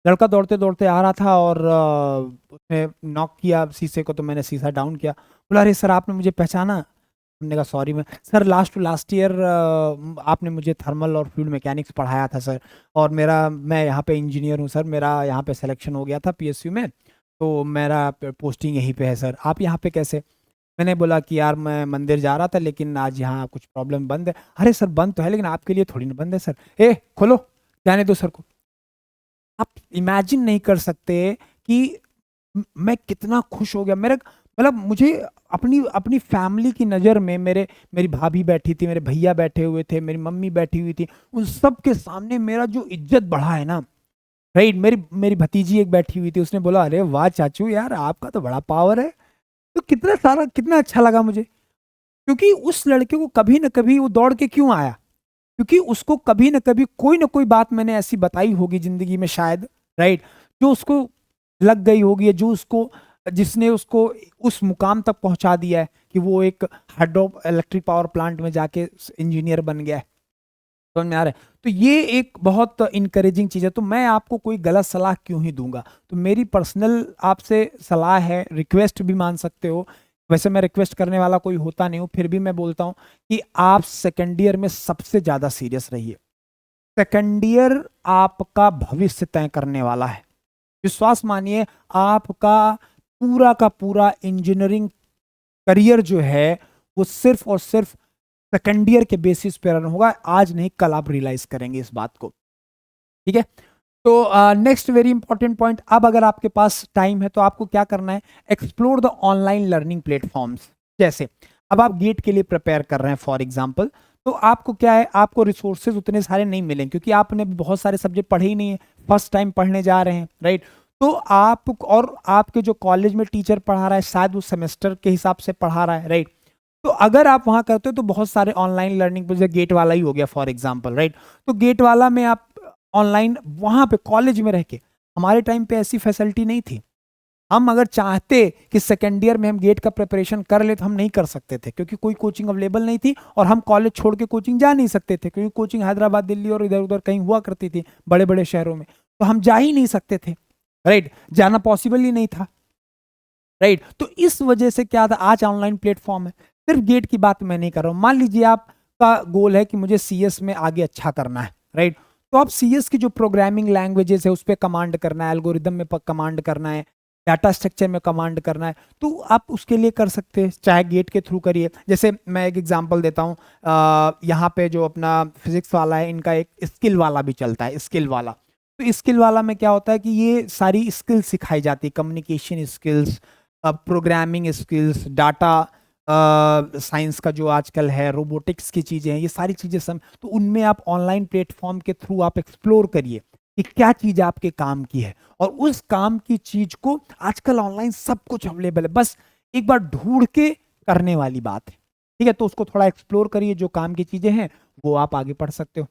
लड़का दौड़ते दौड़ते आ रहा था, और उसने नॉक किया शीशे को, तो मैंने शीशा डाउन किया। बोला अरे सर आपने मुझे पहचाना? हमने कहा सॉरी मैं सर, लास्ट ईयर आपने मुझे थर्मल और फ्लूइड मैकेनिक्स पढ़ाया था सर, और मैं यहाँ पे इंजीनियर हूँ सर, मेरा यहाँ पे सिलेक्शन हो गया था पीएसयू में, तो मेरा पोस्टिंग यहीं पे है सर, आप यहाँ पे कैसे? मैंने बोला कि यार मैं मंदिर जा रहा था लेकिन आज यहाँ कुछ प्रॉब्लम बंद है। अरे सर बंद तो है लेकिन आपके लिए थोड़ी ना बंद है सर, ए खोलो, जाने दो सर को। आप इमेजिन नहीं कर सकते कि मैं कितना खुश हो गया। मेरा मतलब मुझे अपनी अपनी फैमिली की नज़र में, मेरी भाभी बैठी थी, मेरे भैया बैठे हुए थे, मेरी मम्मी बैठी हुई थी, उन सब के सामने मेरा जो इज्जत बढ़ा है ना, राइट। मेरी मेरी भतीजी एक बैठी हुई थी, उसने बोला अरे वाह चाचू यार आपका तो बड़ा पावर है। तो कितना अच्छा लगा मुझे, क्योंकि उस लड़के को कभी ना कभी वो दौड़ के क्यों आया, क्योंकि उसको कभी ना कोई बात मैंने ऐसी बताई होगी जिंदगी में शायद, राइट, जो उसको लग गई होगी, जिसने उसको उस मुकाम तक पहुंचा दिया है कि वो एक हाइड्रो इलेक्ट्रिक पावर प्लांट में जाके इंजीनियर बन गया है। समझ में आ रहा है? तो ये एक बहुत इंकरेजिंग चीज है। तो मैं आपको कोई गलत सलाह क्यों ही दूंगा? तो मेरी पर्सनल आपसे सलाह है, रिक्वेस्ट भी मान सकते हो, वैसे मैं रिक्वेस्ट करने वाला कोई होता नहीं हूँ, फिर भी मैं बोलता हूँ कि आप सेकेंड ईयर में सबसे ज्यादा सीरियस रहिए। सेकेंड ईयर आपका भविष्य तय करने वाला है। विश्वास मानिए, आपका पूरा का पूरा इंजीनियरिंग करियर जो है वो सिर्फ और सिर्फ सेकेंड ईयर के बेसिस पे रन होगा। आज नहीं कल आप रियलाइज करेंगे इस बात को। ठीक है। तो नेक्स्ट वेरी इंपॉर्टेंट पॉइंट, अब अगर आपके पास टाइम है तो आपको क्या करना है, explore the online learning platforms. जैसे अब आप गेट के लिए प्रिपेयर कर रहे हैं फॉर एग्जाम्पल, तो आपको क्या है, आपको रिसोर्सेज उतने सारे नहीं मिलेंगे क्योंकि आपने बहुत सारे सब्जेक्ट पढ़े ही नहीं है, फर्स्ट टाइम पढ़ने जा रहे हैं, राइट। तो आप और आपके जो कॉलेज में टीचर पढ़ा रहा है शायद वो सेमेस्टर के हिसाब से पढ़ा रहा है, राइट। तो अगर आप वहां करते हो तो बहुत सारे ऑनलाइन लर्निंग, जैसे गेट वाला ही हो गया फॉर एग्जाम्पल, राइट। तो गेट वाला में आप ऑनलाइन वहां पे कॉलेज में रह के, हमारे टाइम पे ऐसी फैसिलिटी नहीं थी, हम अगर चाहते कि सेकेंड ईयर में हम गेट का प्रिपरेशन कर ले तो हम नहीं कर सकते थे, क्योंकि कोई कोचिंग अवेलेबल नहीं थी और हम कॉलेज छोड़ के कोचिंग जा नहीं सकते थे, क्योंकि कोचिंग हैदराबाद, दिल्ली और इधर उधर कहीं हुआ करती थी बड़े बड़े शहरों में, तो हम जा ही नहीं सकते थे, राइट, जाना पॉसिबल ही नहीं था, राइट। तो इस वजह से क्या था, आज ऑनलाइन प्लेटफॉर्म है। सिर्फ गेट की बात मैं नहीं कर रहा हूँ, मान लीजिए आपका गोल है कि मुझे सीएस में आगे अच्छा करना है, राइट, तो आप सीएस की जो प्रोग्रामिंग लैंग्वेजेस है उस पर कमांड करना है, एल्गोरिदम में कमांड करना है, डाटा स्ट्रक्चर में कमांड करना है, तो आप उसके लिए कर सकते हैं, चाहे गेट के थ्रू करिए। जैसे मैं एक एग्जांपल देता हूँ, यहाँ पे जो अपना फिजिक्स वाला है, इनका एक स्किल वाला भी चलता है, स्किल वाला। तो स्किल वाला में क्या होता है कि ये सारी स्किल्स सिखाई जाती है, communication skills, programming skills, data science का जो आजकल है, रोबोटिक्स की चीज़ें हैं, ये सारी चीज़ें सब, तो उनमें आप ऑनलाइन प्लेटफॉर्म के थ्रू आप एक्सप्लोर करिए कि क्या चीज़ आपके काम की है, और उस काम की चीज़ को आजकल ऑनलाइन सब कुछ अवेलेबल है, बस एक बार ढूंढ के करने वाली बात है, ठीक है। तो उसको थोड़ा एक्सप्लोर करिए, जो काम की चीज़ें हैं वो आप आगे पढ़ सकते हो।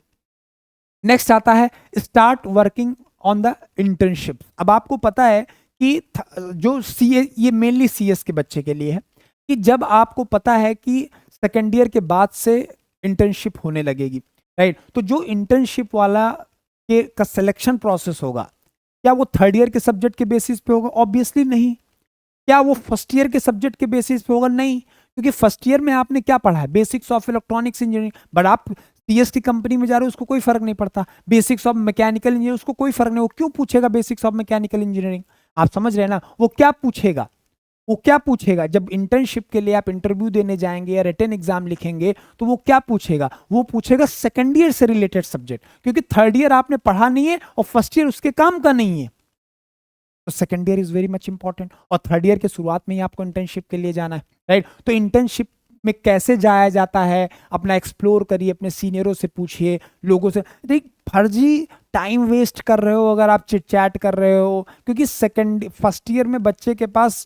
नेक्स्ट आता है start working on the internship. अब आपको पता है कि जो सीए, ये मेनली सीएस के बच्चे के लिए है, कि जब आपको पता है कि सेकेंड ईयर के बाद से इंटर्नशिप होने लगेगी, राइट, तो जो इंटर्नशिप वाला के का सिलेक्शन प्रोसेस होगा, क्या वो थर्ड ईयर के सब्जेक्ट के बेसिस पे होगा? ऑब्वियसली नहीं। क्या वो फर्स्ट ईयर के सब्जेक्ट के बेसिस पे होगा? नहीं, क्योंकि फर्स्ट ईयर में आपने क्या पढ़ा है, basics of electronics engineering, but आप सीएसटी कंपनी में जा रहे हो, उसको कोई फर्क नहीं पड़ता। बेसिक्स ऑफ मैकेनिकल इंजीनियरिंग, उसको कोई फर्क नहीं, वो क्यों पूछेगा बेसिक्स ऑफ मैकेनिकल इंजीनियरिंग? आप समझ रहे हैं ना, वो क्या पूछेगा, वो क्या पूछेगा जब इंटर्नशिप के लिए आप इंटरव्यू देने जाएंगे या रिटन एग्जाम लिखेंगे, तो वो क्या पूछेगा, वो पूछेगा सेकंड ईयर से रिलेटेड सब्जेक्ट, क्योंकि थर्ड ईयर आपने पढ़ा नहीं है और फर्स्ट ईयर उसके काम का नहीं है, तो second year is very much important, और थर्ड ईयर के शुरुआत में ही आपको इंटर्नशिप के लिए जाना है, राइट। तो इंटर्नशिप में कैसे जाया जाता है, अपना एक्सप्लोर करिए, अपने सीनियरों से पूछिए, लोगों से, देख फर्जी टाइम वेस्ट कर रहे हो अगर आप चिट चैट कर रहे हो, क्योंकि सेकंड फर्स्ट ईयर में बच्चे के पास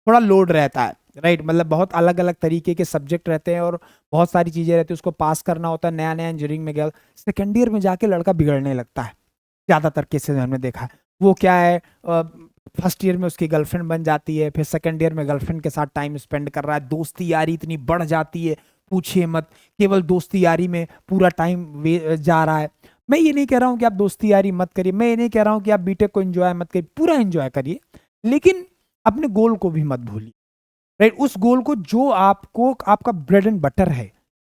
थोड़ा लोड रहता है, राइट, मतलब बहुत अलग अलग तरीके के सब्जेक्ट रहते हैं और बहुत सारी चीजें रहती है, उसको पास करना होता है, नया नया इंजीनियरिंग में गया, सेकेंड ईयर में जाके लड़का बिगड़ने लगता है, ज्यादातर केसेस हमने देखा है। वो क्या है, फर्स्ट ईयर में उसकी गर्लफ्रेंड बन जाती है, फिर सेकेंड ईयर में गर्लफ्रेंड के साथ टाइम स्पेंड कर रहा है, दोस्ती यारी इतनी बढ़ जाती है, पूछिए मत, केवल दोस्ती यारी में पूरा टाइम जा रहा है। मैं ये नहीं कह रहा हूँ कि आप दोस्ती यारी मत करिए, मैं ये नहीं कह रहा हूँ कि आप बीटेक को एंजॉय मत करिए, पूरा एंजॉय करिए, लेकिन अपने गोल को भी मत भूलिए, राइट, उस गोल को जो आपको आपका ब्रेड एंड बटर है,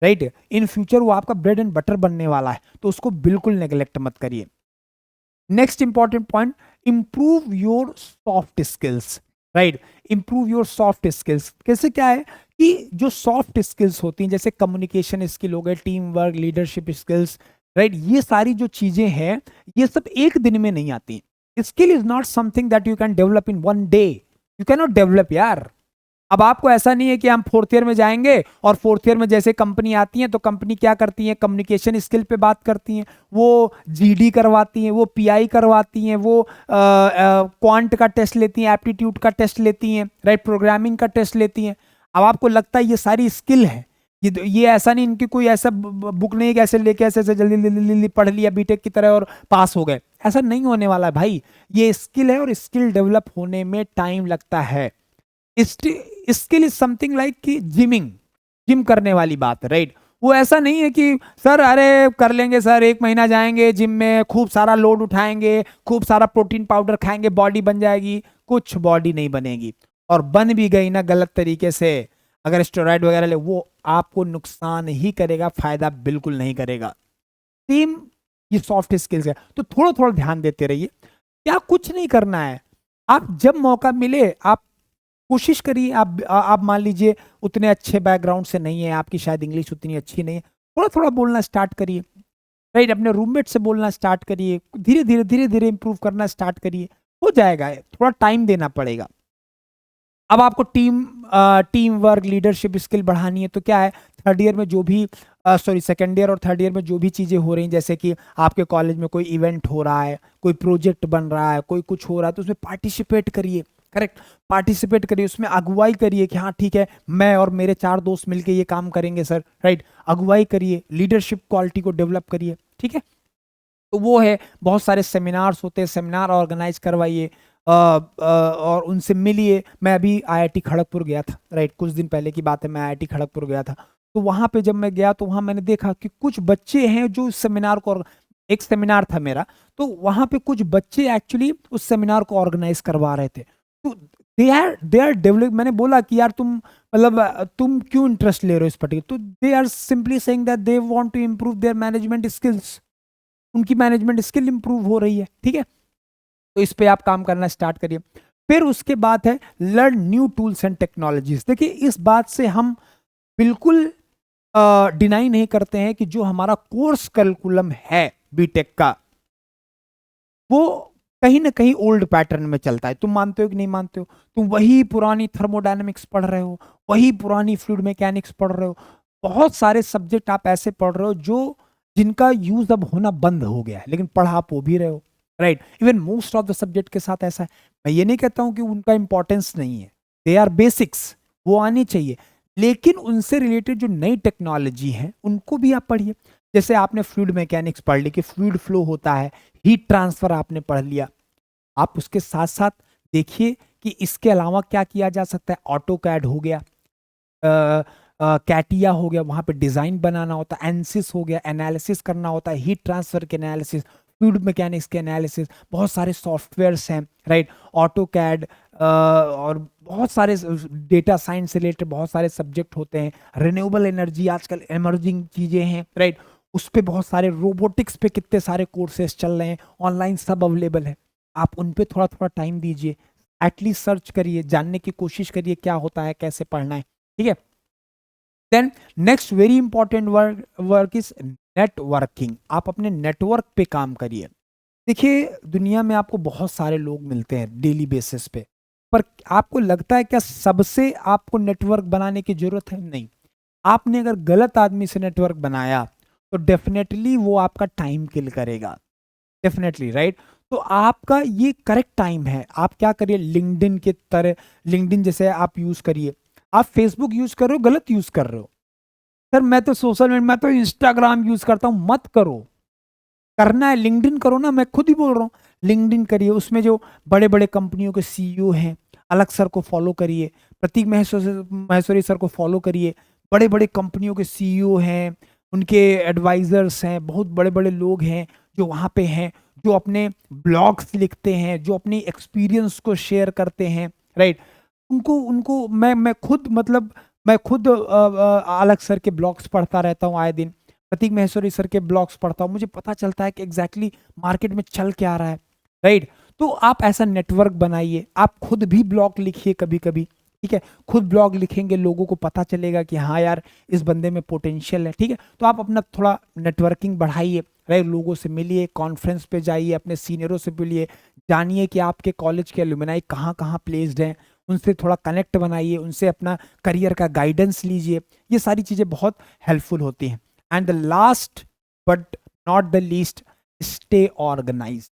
राइट, इन फ्यूचर वो आपका ब्रेड एंड बटर बनने वाला है, तो उसको बिल्कुल नेग्लेक्ट मत करिए। Next important point, improve your soft skills, right, improve your soft skills. कैसे, क्या है कि जो सॉफ्ट स्किल्स होती हैं, जैसे कम्युनिकेशन स्किल हो गए, team work, leadership skills, right, ये सारी जो चीजें हैं, ये सब एक दिन में नहीं आती। Skill is not something that you can develop in one day, you can not develop यार। अब आपको ऐसा नहीं है कि हम फोर्थ ईयर में जाएंगे और फोर्थ ईयर में जैसे कंपनी आती है तो कंपनी क्या करती है, कम्युनिकेशन स्किल पे बात करती हैं, वो जीडी करवाती हैं, वो पीआई करवाती हैं, वो क्वांट का टेस्ट लेती हैं, एप्टीट्यूड का टेस्ट लेती हैं, राइट, प्रोग्रामिंग का टेस्ट लेती हैं। अब आपको लगता है ये सारी स्किल है, ये ऐसा नहीं, इनकी कोई ऐसा बुक नहीं कि ऐसे लेके ऐसे जल्दी जल्दी पढ़ लिया बीटेक की तरह और पास हो गए, ऐसा नहीं होने वाला है भाई। ये स्किल है और स्किल डेवलप होने में टाइम लगता है। स्किल इज समथिंग लाइक कि जिम करने वाली बात, राइट, वो ऐसा नहीं है कि सर अरे कर लेंगे सर, एक महीना जाएंगे जिम में, खूब सारा लोड उठाएंगे, खूब सारा प्रोटीन पाउडर खाएंगे, बॉडी बन जाएगी, कुछ बॉडी नहीं बनेगी, और बन भी गई ना गलत तरीके से, अगर स्टेरॉइड वगैरह ले, वो आपको नुकसान ही करेगा, फायदा बिल्कुल नहीं करेगा। सेम ये सॉफ्ट स्किल्स है, तो थोड़ा थोड़ा ध्यान देते रहिए, क्या कुछ नहीं करना है, आप जब मौका मिले आप कोशिश करिए। आप मान लीजिए उतने अच्छे बैकग्राउंड से नहीं है, आपकी शायद इंग्लिश उतनी अच्छी नहीं है, थोड़ा थोड़ा बोलना स्टार्ट करिए, राइट, अपने रूममेट से बोलना स्टार्ट करिए, धीरे धीरे इंप्रूव करना स्टार्ट करिए, हो जाएगा, थोड़ा टाइम देना पड़ेगा। अब आपको टीम वर्क, लीडरशिप स्किल बढ़ानी है, तो क्या है, थर्ड ईयर में जो भी सेकेंड ईयर और थर्ड ईयर में जो भी चीज़ें हो रही हैं, जैसे कि आपके कॉलेज में कोई इवेंट हो रहा है, कोई प्रोजेक्ट बन रहा है, कोई कुछ हो रहा है, तो उसमें पार्टिसिपेट करिए, करेक्ट, पार्टिसिपेट करिए, उसमें अगुवाई करिए कि हाँ ठीक है, मैं और मेरे 4 दोस्त मिलके ये काम करेंगे सर, राइट, अगुवाई करिए, लीडरशिप क्वालिटी को डेवलप करिए, ठीक है। तो वो है, बहुत सारे सेमिनार्स होते हैं, सेमिनार ऑर्गेनाइज करवाइए, और उनसे मिलिए। मैं अभी आईआईटी खड़गपुर गया था, राइट, कुछ दिन पहले की बात है, मैं आईआईटी खड़गपुर गया था। तो वहाँ पे जब मैं गया तो वहाँ मैंने देखा कि कुछ बच्चे हैं जो इस सेमिनार को, एक सेमिनार था मेरा, तो वहाँ पे कुछ बच्चे एक्चुअली उस सेमिनार को ऑर्गेनाइज करवा रहे थे। तो दे आर डेवलप। मैंने बोला कि यार तुम मतलब तुम क्यों इंटरेस्ट ले रहे हो इस पर्टिकुलर, तो they are simply saying that they want to improve their management skills. उनकी मैनेजमेंट स्किल इंप्रूव हो रही है, ठीक है। तो इस पे आप काम करना स्टार्ट करिए। फिर उसके बाद है learn new tools and technologies. देखिए इस बात से हम बिल्कुल डिनाई नहीं करते हैं कि जो हमारा कोर्स करिकुलम है बीटेक का, वो कहीं ना कहीं ओल्ड पैटर्न में चलता है। तुम मानते हो कि नहीं मानते हो? तुम वही पुरानी थर्मोडायनेमिक्स पढ़ रहे हो, वही पुरानी फ्लूइड मैकेनिक्स पढ़ रहे हो, बहुत सारे सब्जेक्ट आप ऐसे पढ़ रहे हो जो जिनका यूज अब होना बंद हो गया है, लेकिन पढ़ा आप वो भी रहे हो, right. Even most of the subject के साथ ऐसा है। मैं ये नहीं कहता हूं कि उनका इंपॉर्टेंस नहीं है, दे आर बेसिक्स, वो आनी चाहिए, लेकिन उनसे रिलेटेड जो नई टेक्नोलॉजी है उनको भी आप पढ़िए। जैसे आपने फ्लूइड मैकेनिक्स पढ़ ली कि फ्लूइड फ्लो होता है, हीट ट्रांसफर आपने पढ़ लिया, आप उसके साथ साथ देखिए कि इसके अलावा क्या किया जा सकता है। ऑटो कैड हो गया, कैटिया हो गया, वहां पे डिजाइन बनाना होता है। एनसिस हो गया, एनालिसिस करना होता है, हीट ट्रांसफर के एनालिसिस, फ्लूइड मैकेनिक्स के एनालिसिस, बहुत सारे सॉफ्टवेयर्स हैं, राइट। ऑटो कैड और बहुत सारे डेटा साइंस से रिलेटेड बहुत सारे सब्जेक्ट होते हैं। रिन्यूएबल एनर्जी आजकल एमर्जिंग चीजें हैं, राइट। उस पे बहुत सारे, रोबोटिक्स पे कितने सारे कोर्सेज चल रहे हैं, ऑनलाइन सब अवेलेबल है। आप उन पे थोड़ा थोड़ा टाइम दीजिए, एटलीस्ट सर्च करिए, जानने की कोशिश करिए क्या होता है, कैसे पढ़ना है, ठीक है। Then next very important work is networking. आप अपने नेटवर्क पे काम करिए। देखिए दुनिया में आपको बहुत सारे लोग मिलते हैं डेली बेसिस पे, पर आपको लगता है क्या सबसे आपको नेटवर्क बनाने की जरूरत है? नहीं। आपने अगर गलत आदमी से नेटवर्क बनाया तो डेफिनेटली वो आपका टाइम किल करेगा, डेफिनेटली, राइट। तो आपका ये करेक्ट टाइम है, आप क्या करिए, लिंक्डइन के तरह, लिंक्डइन जैसे आप यूज करिए। आप फेसबुक यूज कर रहे हो, गलत यूज कर रहे हो। सर मैं तो सोशल मीडिया, मैं तो इंस्टाग्राम यूज करता हूं, मत करो। करना है लिंक्डइन करो ना, मैं खुद ही बोल रहा हूँ। लिंक्डइन करिए, उसमें जो बड़े बड़े कंपनियों के सीईओ हैं, अलग सर को फॉलो करिए, प्रतीक महेश्वरी सर को फॉलो करिए। बड़े बड़े कंपनियों के सीईओ हैं, उनके एडवाइजर्स हैं, बहुत बड़े बड़े लोग हैं जो वहाँ पे हैं, जो अपने ब्लॉग्स लिखते हैं, जो अपनी एक्सपीरियंस को शेयर करते हैं, राइट। उनको उनको मैं खुद मतलब मैं खुद अलग सर के ब्लॉग्स पढ़ता रहता हूँ आए दिन, प्रतीक महेश्वरी सर के ब्लॉग्स पढ़ता हूँ, मुझे पता चलता है कि एग्जैक्टली मार्केट में चल क्या रहा है, राइट। तो आप ऐसा नेटवर्क बनाइए, आप खुद भी ब्लॉग लिखिए कभी कभी, ठीक है। खुद ब्लॉग लिखेंगे, लोगों को पता चलेगा कि हाँ यार इस बंदे में पोटेंशियल है, ठीक है। तो आप अपना थोड़ा नेटवर्किंग बढ़ाइए, राइट। लोगों से मिलिए, कॉन्फ्रेंस पे जाइए, अपने सीनियरों से मिलिए, जानिए कि आपके कॉलेज के एलुमनाई कहाँ कहाँ प्लेस्ड हैं, उनसे थोड़ा कनेक्ट बनाइए, उनसे अपना करियर का गाइडेंस लीजिए। ये सारी चीज़ें बहुत हेल्पफुल होती हैं। And the last but not the least, stay organised.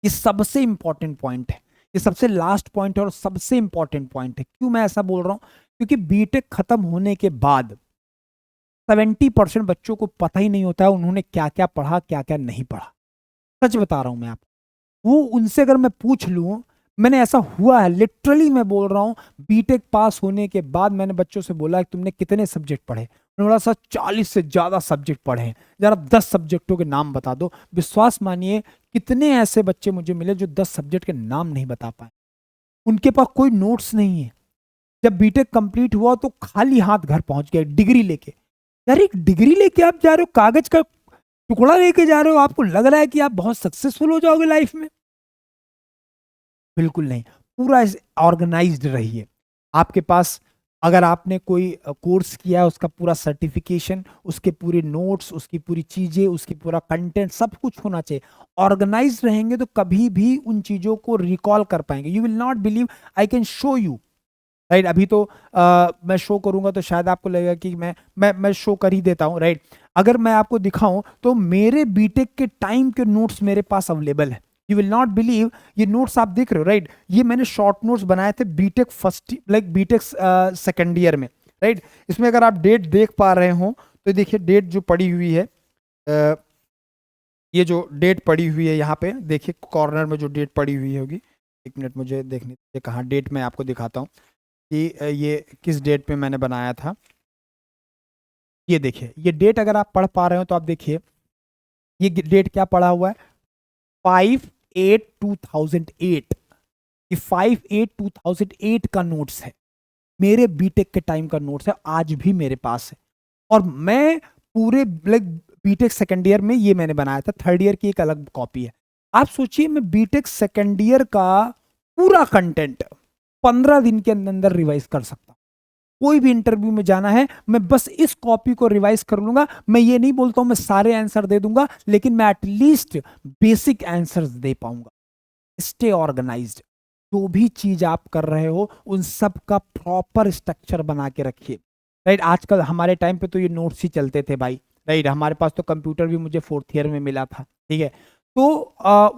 ये सबसे इंपॉर्टेंट पॉइंट है, ये सबसे लास्ट पॉइंट है और सबसे इंपॉर्टेंट पॉइंट है। क्यों मैं ऐसा बोल रहा हूं? क्योंकि बीटेक खत्म होने के बाद 70% बच्चों को पता ही नहीं होता है उन्होंने क्या क्या पढ़ा, क्या क्या नहीं पढ़ा। सच बता रहा हूं मैं आपको। वो उनसे अगर मैं पूछ लूं, मैंने ऐसा हुआ है, लिटरली मैं बोल रहा हूं, बीटेक पास होने के बाद मैंने बच्चों से बोला कि तुमने कितने सब्जेक्ट पढ़े? उन्होंने बोला सर 40 से ज्यादा सब्जेक्ट पढ़े हैं। जरा 10 सब्जेक्टों के नाम बता दो। विश्वास मानिए कितने ऐसे बच्चे मुझे मिले जो 10 सब्जेक्ट के नाम नहीं बता पाए, उनके पास कोई नोट्स नहीं है। जब बीटेक कंप्लीट हुआ तो खाली हाथ घर पहुंच गए डिग्री लेके। यार एक डिग्री लेके आप जा रहे हो, कागज का टुकड़ा लेके जा रहे हो, आपको लग रहा है कि आप बहुत सक्सेसफुल हो जाओगे लाइफ में? बिल्कुल नहीं। पूरा ऑर्गेनाइज्ड रहिए। आपके पास अगर आपने कोई कोर्स किया है, उसका पूरा सर्टिफिकेशन, उसके पूरे नोट्स, उसकी पूरी चीजें, उसकी पूरा कंटेंट, सब कुछ होना चाहिए। ऑर्गेनाइज रहेंगे तो कभी भी उन चीजों को रिकॉल कर पाएंगे। You will not believe, I can show you, right. अभी तो मैं शो करूंगा तो शायद आपको लगेगा कि मैं शो कर ही देता हूं, राइट। अगर मैं आपको दिखाऊं तो मेरे बीटेक के टाइम के नोट्स मेरे पास अवेलेबल है। यू विल नॉट बिलीव, ये नोट्स आप देख रहे हो, राइट। ये मैंने शॉर्ट नोट्स बनाए थे BTech first, like BTech second year में, राइट। इसमें अगर आप डेट देख पा रहे हो तो देखिए डेट जो पड़ी हुई है, अ, ये जो डेट पड़ी हुई है यहाँ पे देखिए, कॉर्नर में जो डेट पड़ी हुई होगी, एक मिनट मुझे देखने दीजिए, कहाँ डेट मैं आपको दिखाता हूँ कि ये किस डेट पे मैंने बनाया था। ये देखिए, ये डेट अगर आप पढ़ पा रहे हो तो आप देखिए ये डेट क्या पढ़ा हुआ है, 5/8/2008। ये 5/8/2008 का नोट्स है, मेरे बीटेक के टाइम का नोट्स है, आज भी मेरे पास है। और मैं पूरे बीटेक सेकेंड ईयर में ये मैंने बनाया था, थर्ड ईयर की एक अलग कॉपी है। आप सोचिए मैं बीटेक सेकेंड ईयर का पूरा कंटेंट 15 दिन के अंदर अंदर रिवाइज कर सकता हूं। कोई भी इंटरव्यू में जाना है, मैं बस इस कॉपी को रिवाइज कर लूंगा। मैं ये नहीं बोलता हूं मैं सारे आंसर दे दूंगा, लेकिन मैं एटलीस्ट बेसिक आंसर्स दे पाऊंगा। स्टे ऑर्गेनाइज्ड, जो भी चीज आप कर रहे हो उन सब का प्रॉपर स्ट्रक्चर बना के रखिए। राइट, आजकल हमारे टाइम पे तो ये नोट्स ही चलते थे भाई। राइट, हमारे पास तो कंप्यूटर भी मुझे फोर्थ ईयर में मिला था, ठीक है। तो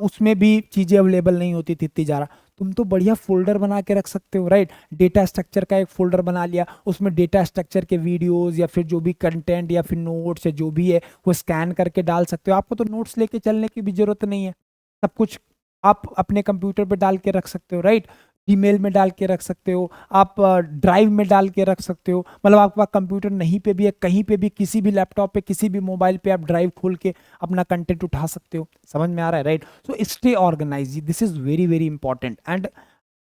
उसमें भी चीजें अवेलेबल नहीं होती थी इतनी ज्यादा। तुम तो बढ़िया फोल्डर बना के रख सकते हो। राइट, डेटा स्ट्रक्चर का एक फोल्डर बना लिया, उसमें डेटा स्ट्रक्चर के वीडियोस या फिर जो भी कंटेंट या फिर नोट्स या जो भी है वो स्कैन करके डाल सकते हो। आपको तो नोट्स लेके चलने की भी जरूरत नहीं है, सब कुछ आप अपने कंप्यूटर पे डाल के रख सकते हो। राइट, ईमेल में डाल के रख सकते हो, आप ड्राइव में डाल के रख सकते हो। मतलब आपके पास कंप्यूटर नहीं पे भी है, कहीं पे भी, किसी भी लैपटॉप पे, किसी भी मोबाइल पे आप ड्राइव खोल के अपना कंटेंट उठा सकते हो। समझ में आ रहा है? Right, so stay organise, this is very very important. And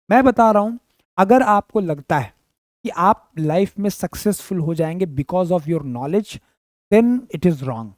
मैं बता रहा हूं, अगर आपको लगता है कि आप लाइफ में सक्सेसफुल हो जाएंगे because of your knowledge, then it is wrong.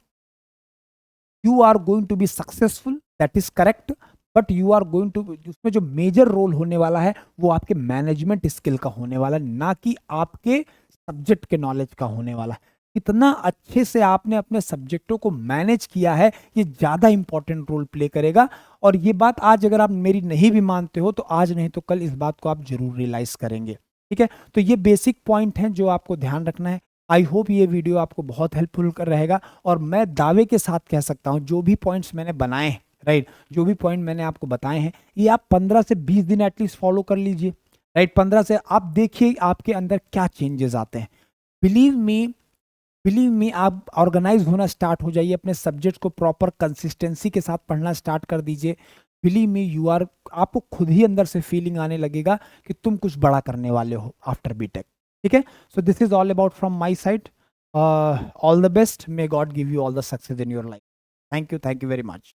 You are going to be successful, that is correct, but you are going to, उसमें जो मेजर रोल होने वाला है वो आपके मैनेजमेंट स्किल का होने वाला है, ना कि आपके सब्जेक्ट के नॉलेज का होने वाला है। कितना अच्छे से आपने अपने सब्जेक्टों को मैनेज किया है, ये ज्यादा इंपॉर्टेंट रोल प्ले करेगा। और ये बात आज अगर आप मेरी नहीं भी मानते हो तो आज नहीं तो कल इस बात को आप जरूर रियलाइज करेंगे। ठीक है, तो ये बेसिक पॉइंट हैं जो आपको ध्यान रखना है। आई होप ये वीडियो आपको बहुत हेल्पफुल कर रहेगा। और मैं दावे के साथ कह सकता हूं जो भी पॉइंट्स मैंने बनाए हैं, राइट, जो भी पॉइंट मैंने आपको बताए हैं, ये आप 15 से 20 दिन एटलीस्ट फॉलो कर लीजिए। राइट, 15 से आप देखिए आपके अंदर क्या चेंजेस आते हैं। बिलीव मी आप ऑर्गेनाइज होना स्टार्ट हो जाइए, अपने सब्जेक्ट को प्रॉपर कंसिस्टेंसी के साथ पढ़ना स्टार्ट कर दीजिए। बिलीव मी यू आर, आपको खुद ही अंदर से फीलिंग आने लगेगा कि तुम कुछ बड़ा करने वाले हो आफ्टर बीटेक। ठीक है, so this is all about from my side. All the best, may God give you all the success in your life. Thank you very much.